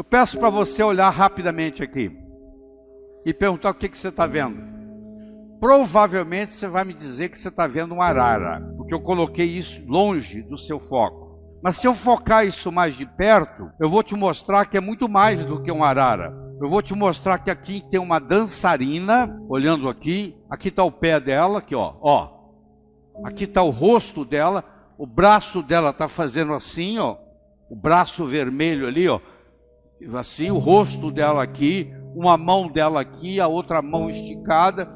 Eu peço para você olhar rapidamente aqui e perguntar o que você está vendo. Provavelmente você vai me dizer que você está vendo uma arara, porque eu coloquei isso longe do seu foco. Mas se eu focar isso mais de perto, eu vou te mostrar que é muito mais do que uma arara. Eu vou te mostrar que aqui tem uma dançarina, olhando aqui está o pé dela, aqui ó. Aqui está o rosto dela, o braço dela está fazendo assim, ó. O braço vermelho ali, ó. Assim, o rosto dela aqui, uma mão dela aqui, a outra mão esticada.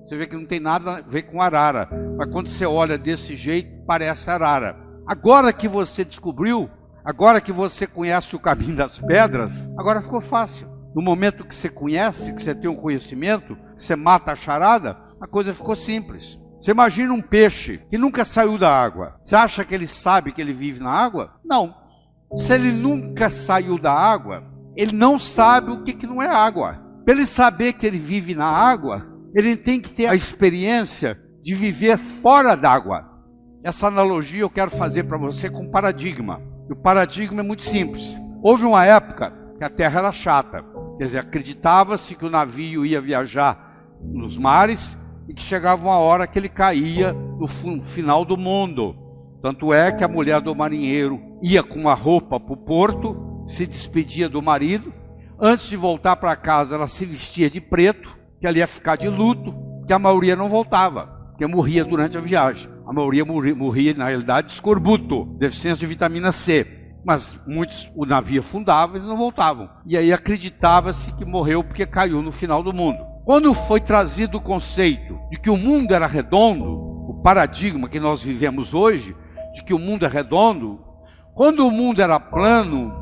Você vê que não tem nada a ver com arara. Mas quando você olha desse jeito, parece arara. Agora que você descobriu, agora que você conhece o caminho das pedras, agora ficou fácil. No momento que você conhece, que você tem um conhecimento, que você mata a charada, a coisa ficou simples. Você imagina um peixe que nunca saiu da água. Você acha que ele sabe que ele vive na água? Não. Se ele nunca saiu da água, ele não sabe o que não é água. Para ele saber que ele vive na água, ele tem que ter a experiência de viver fora d'água. Essa analogia eu quero fazer para você com paradigma. E o paradigma é muito simples. Houve uma época que a Terra era chata. Quer dizer, acreditava-se que o navio ia viajar nos mares e que chegava uma hora que ele caía no final do mundo. Tanto é que a mulher do marinheiro ia com uma roupa para o porto, se despedia do marido. Antes de voltar para casa, ela se vestia de preto, que ela ia ficar de luto, que a maioria não voltava, porque morria durante a viagem. A maioria morria, na realidade, de escorbuto, deficiência de vitamina C. Mas muitos, o navio afundava e não voltavam. E aí acreditava-se que morreu porque caiu no final do mundo. Quando foi trazido o conceito de que o mundo era redondo, o paradigma que nós vivemos hoje, de que o mundo é redondo, quando o mundo era plano,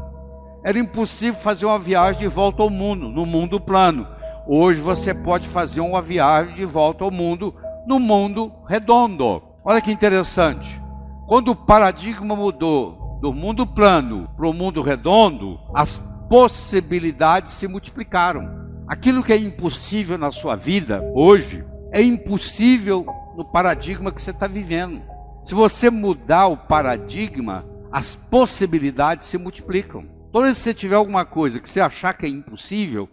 era impossível fazer uma viagem de volta ao mundo, no mundo plano. Hoje você pode fazer uma viagem de volta ao mundo, no mundo redondo. Olha que interessante. Quando o paradigma mudou do mundo plano para o mundo redondo, as possibilidades se multiplicaram. Aquilo que é impossível na sua vida hoje, é impossível no paradigma que você está vivendo. Se você mudar o paradigma, as possibilidades se multiplicam. Toda vez que você tiver alguma coisa que você achar que é impossível,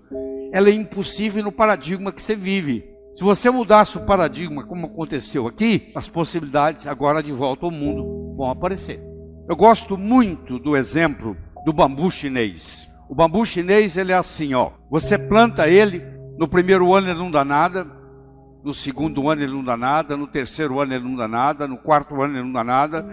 ela é impossível no paradigma que você vive. Se você mudasse o paradigma, como aconteceu aqui, as possibilidades agora de volta ao mundo vão aparecer. Eu gosto muito do exemplo do bambu chinês. O bambu chinês, ele é assim, ó. Você planta ele, no primeiro ano ele não dá nada, no segundo ano ele não dá nada, no terceiro ano ele não dá nada, no quarto ano ele não dá nada,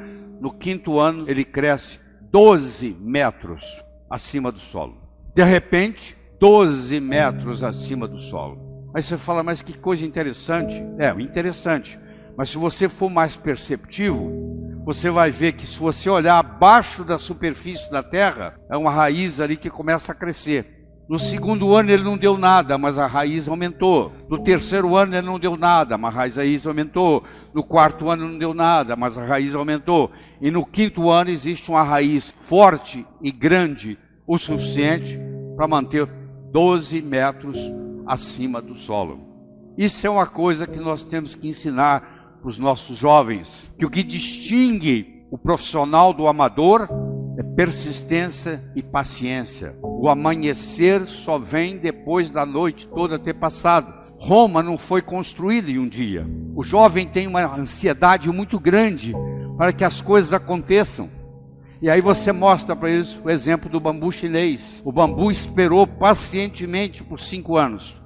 no quinto ano ele cresce 12 metros acima do solo. De repente, 12 metros acima do solo. Aí você fala, mas que coisa interessante. É, interessante. Mas se você for mais perceptivo, você vai ver que se você olhar abaixo da superfície da terra, é uma raiz ali que começa a crescer. No segundo ano ele não deu nada, mas a raiz aumentou. No terceiro ano ele não deu nada, mas a raiz aumentou. No quarto ano não deu nada, mas a raiz aumentou. E no quinto ano existe uma raiz forte e grande o suficiente para manter 12 metros acima do solo. Isso é uma coisa que nós temos que ensinar para os nossos jovens, que o que distingue o profissional do amador é persistência e paciência. O amanhecer só vem depois da noite toda ter passado. Roma não foi construída em um dia. O jovem tem uma ansiedade muito grande para que as coisas aconteçam. E aí você mostra para eles o exemplo do bambu chinês. O bambu esperou pacientemente por 5 anos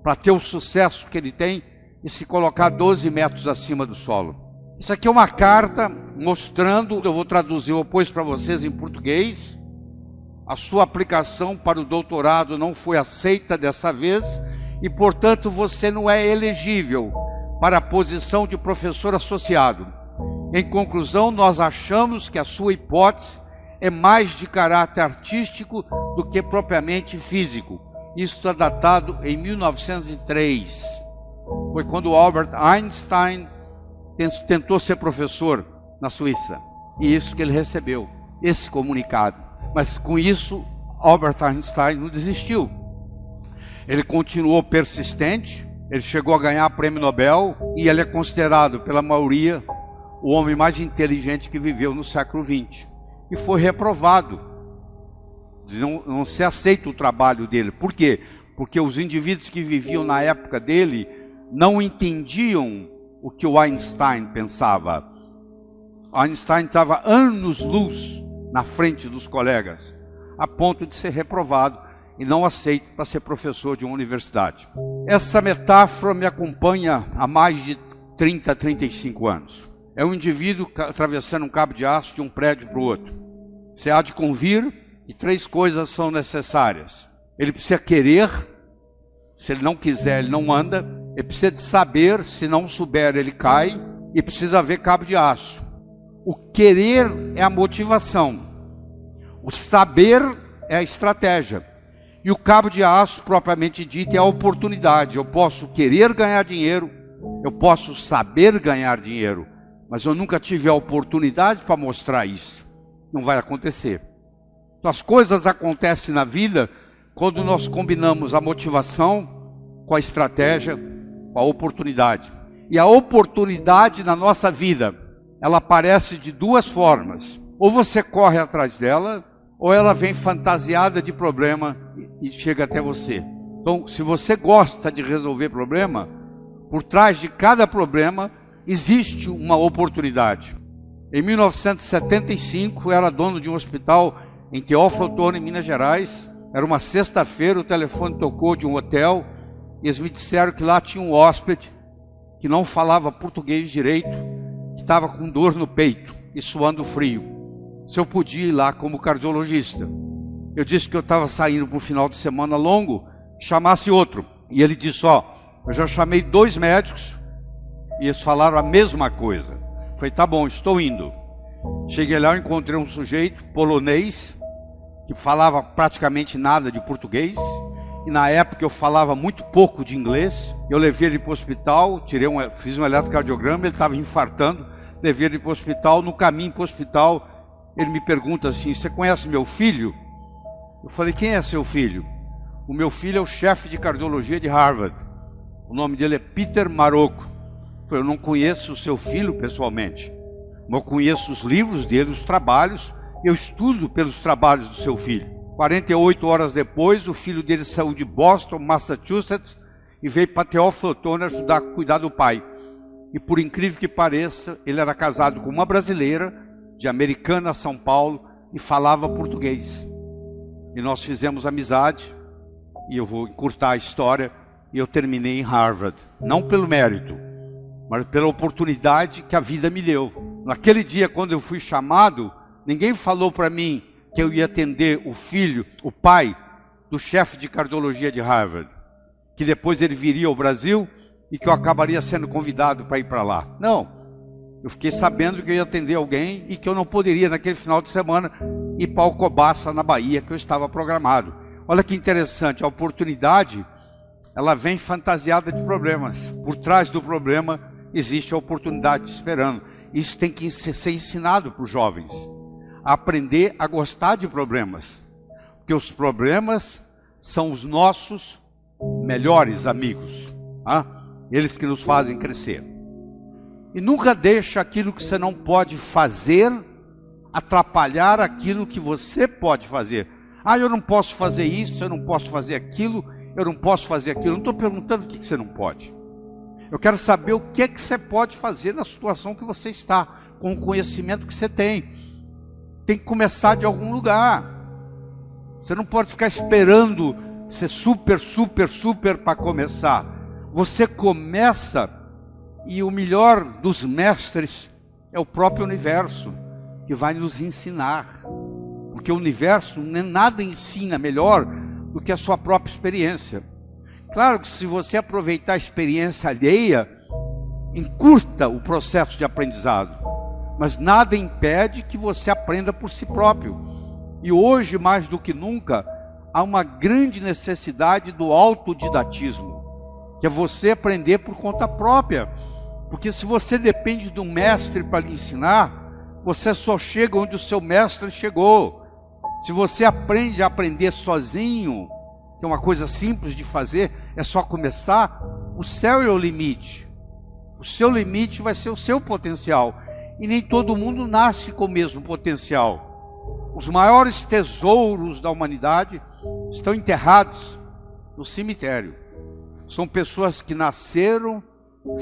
para ter o sucesso que ele tem e se colocar 12 metros acima do solo. Isso aqui é uma carta mostrando, eu vou traduzir depois para vocês em português. A sua aplicação para o doutorado não foi aceita dessa vez e, portanto, você não é elegível para a posição de professor associado. Em conclusão, nós achamos que a sua hipótese é mais de caráter artístico do que propriamente físico. Isso está datado em 1903. Foi quando Albert Einstein tentou ser professor na Suíça. E isso que ele recebeu, esse comunicado. Mas com isso, Albert Einstein não desistiu. Ele continuou persistente, ele chegou a ganhar prêmio Nobel e ele é considerado pela maioria o homem mais inteligente que viveu no século XX. E foi reprovado. não se aceita o trabalho dele. Por quê? Porque os indivíduos que viviam na época dele não entendiam o que o Einstein pensava. Einstein estava anos-luz na frente dos colegas, a ponto de ser reprovado e não aceito para ser professor de uma universidade. Essa metáfora me acompanha há mais de 30, 35 anos. É um indivíduo atravessando um cabo de aço de um prédio para o outro. Você há de convir e 3 coisas são necessárias. Ele precisa querer, se ele não quiser, ele não anda. Ele precisa de saber, se não souber, ele cai. E precisa haver cabo de aço. O querer é a motivação. O saber é a estratégia. E o cabo de aço, propriamente dito, é a oportunidade. Eu posso querer ganhar dinheiro, eu posso saber ganhar dinheiro, mas eu nunca tive a oportunidade para mostrar isso. Não vai acontecer. Então as coisas acontecem na vida quando nós combinamos a motivação com a estratégia, com a oportunidade. E a oportunidade na nossa vida, ela aparece de 2 formas. Ou você corre atrás dela, ou ela vem fantasiada de problema e chega até você. Então, se você gosta de resolver problema, por trás de cada problema existe uma oportunidade. Em 1975, eu era dono de um hospital em Teófilo Otoni, em Minas Gerais. Era uma sexta-feira, o telefone tocou de um hotel e eles me disseram que lá tinha um hóspede que não falava português direito, que estava com dor no peito e suando frio. Se eu podia ir lá como cardiologista. Eu disse que eu estava saindo para um final de semana longo, chamasse outro. E ele disse, eu já chamei 2 médicos e eles falaram a mesma coisa. Eu falei, tá bom, estou indo. Cheguei lá, eu encontrei um sujeito polonês que falava praticamente nada de português. E na época eu falava muito pouco de inglês. Eu levei ele para o hospital, fiz um eletrocardiograma, ele estava infartando. Levei ele para o hospital, no caminho para o hospital, ele me pergunta assim, você conhece meu filho? Eu falei, quem é seu filho? O meu filho é o chefe de cardiologia de Harvard. O nome dele é Peter Marocco. Eu falei, eu não conheço o seu filho pessoalmente, mas eu conheço os livros dele, os trabalhos, eu estudo pelos trabalhos do seu filho. 48 horas depois, o filho dele saiu de Boston, Massachusetts, e veio para Teófilo Otoni ajudar a cuidar do pai. E por incrível que pareça, ele era casado com uma brasileira, de Americana, São Paulo, e falava português. E nós fizemos amizade, e eu vou encurtar a história, e eu terminei em Harvard. Não pelo mérito, mas pela oportunidade que a vida me deu. Naquele dia, quando eu fui chamado, ninguém falou para mim que eu ia atender o pai do chefe de cardiologia de Harvard, que depois ele viria ao Brasil e que eu acabaria sendo convidado para ir para lá. Não. Eu fiquei sabendo que eu ia atender alguém e que eu não poderia, naquele final de semana, ir para Alcobaça, na Bahia, que eu estava programado. Olha que interessante, a oportunidade, ela vem fantasiada de problemas. Por trás do problema, existe a oportunidade esperando. Isso tem que ser ensinado para os jovens. A aprender a gostar de problemas. Porque os problemas são os nossos melhores amigos. Eles que nos fazem crescer. E nunca deixa aquilo que você não pode fazer atrapalhar aquilo que você pode fazer. Eu não posso fazer isso, eu não posso fazer aquilo, eu não posso fazer aquilo. Eu não estou perguntando o que você não pode. Eu quero saber o que é que você pode fazer na situação que você está, com o conhecimento que você tem. Tem que começar de algum lugar. Você não pode ficar esperando ser super para começar. Você começa. E o melhor dos mestres é o próprio universo, que vai nos ensinar. Porque o universo nada ensina melhor do que a sua própria experiência. Claro que se você aproveitar a experiência alheia, encurta o processo de aprendizado. Mas nada impede que você aprenda por si próprio. E hoje, mais do que nunca, há uma grande necessidade do autodidatismo, que é você aprender por conta própria. Porque se você depende de um mestre para lhe ensinar, você só chega onde o seu mestre chegou. Se você aprende a aprender sozinho, que é uma coisa simples de fazer, é só começar, o céu é o limite. O seu limite vai ser o seu potencial. E nem todo mundo nasce com o mesmo potencial. Os maiores tesouros da humanidade estão enterrados no cemitério. São pessoas que nasceram,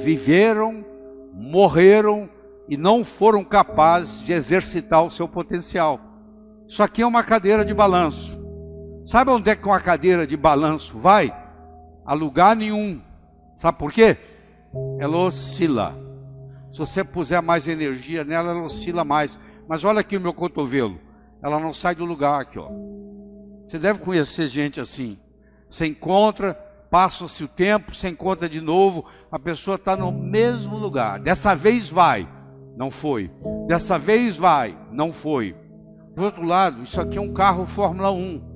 viveram, morreram e não foram capazes de exercitar o seu potencial. Isso aqui é uma cadeira de balanço. Sabe onde é que uma cadeira de balanço vai? A lugar nenhum. Sabe por quê? Ela oscila. Se você puser mais energia nela, ela oscila mais. Mas olha aqui o meu cotovelo. Ela não sai do lugar aqui, ó. Você deve conhecer gente assim. Você encontra, passa-se o tempo, você encontra de novo, a pessoa está no mesmo lugar. Dessa vez vai, não foi. Dessa vez vai, não foi. Por outro lado, isso aqui é um carro Fórmula 1.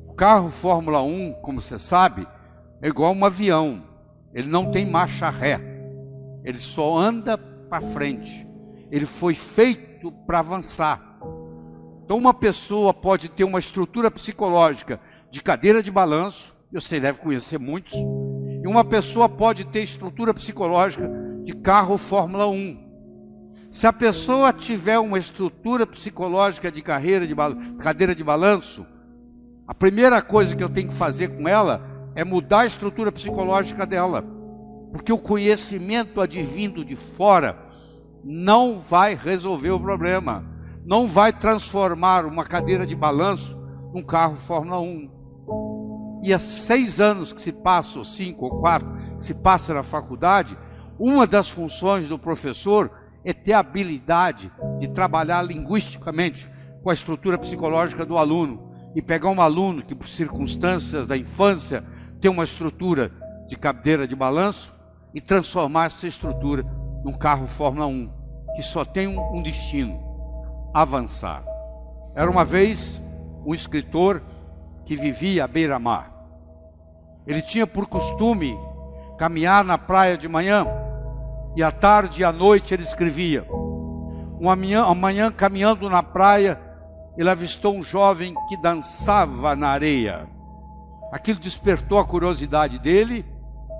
O carro Fórmula 1, como você sabe, é igual um avião. Ele não tem marcha ré. Ele só anda para frente. Ele foi feito para avançar. Então uma pessoa pode ter uma estrutura psicológica de cadeira de balanço, você deve conhecer muitos, e uma pessoa pode ter estrutura psicológica de carro Fórmula 1. Se a pessoa tiver uma estrutura psicológica de cadeira de balanço, a primeira coisa que eu tenho que fazer com ela é mudar a estrutura psicológica dela. Porque o conhecimento advindo de fora não vai resolver o problema. Não vai transformar uma cadeira de balanço num carro Fórmula 1. E há 6 anos que se passa, ou 5 ou 4, que se passa na faculdade, uma das funções do professor é ter a habilidade de trabalhar linguisticamente com a estrutura psicológica do aluno. E pegar um aluno que, por circunstâncias da infância, tem uma estrutura de cadeira de balanço e transformar essa estrutura num carro Fórmula 1, que só tem um destino: avançar. Era uma vez um escritor que vivia à beira-mar. Ele tinha por costume caminhar na praia de manhã, e à tarde e à noite ele escrevia. Uma manhã caminhando na praia, ele avistou um jovem que dançava na areia. Aquilo despertou a curiosidade dele.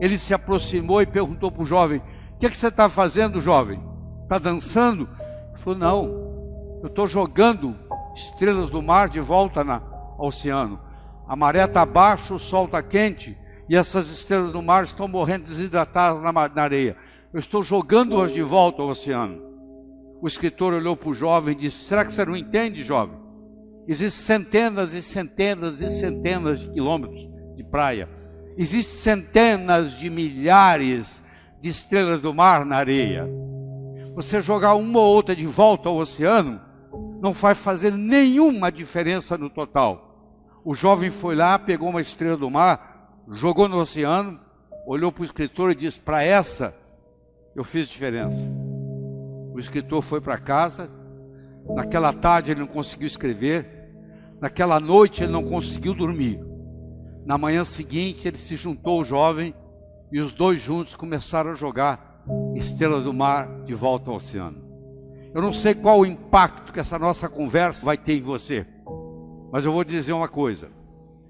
Ele se aproximou e perguntou para o jovem: o que é que você está fazendo, jovem? Está dançando? Ele falou: não, eu estou jogando estrelas do mar de volta ao oceano. A maré está baixa, o sol está quente, e essas estrelas do mar estão morrendo desidratadas na areia. Eu estou jogando-as de volta ao oceano. O escritor olhou para o jovem e disse: será que você não entende, jovem? Existem centenas e centenas e centenas de quilômetros de praia. Existem centenas de milhares de estrelas do mar na areia. Você jogar uma ou outra de volta ao oceano não vai fazer nenhuma diferença no total. O jovem foi lá, pegou uma estrela do mar, jogou no oceano, olhou para o escritor e disse: para essa eu fiz diferença. O escritor foi para casa. Naquela tarde ele não conseguiu escrever. Naquela noite ele não conseguiu dormir. Na manhã seguinte ele se juntou ao jovem e os dois juntos começaram a jogar estrelas do mar de volta ao oceano. Eu não sei qual o impacto que essa nossa conversa vai ter em você, mas eu vou dizer uma coisa: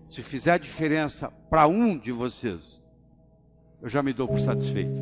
se fizer diferença para um de vocês, eu já me dou por satisfeito.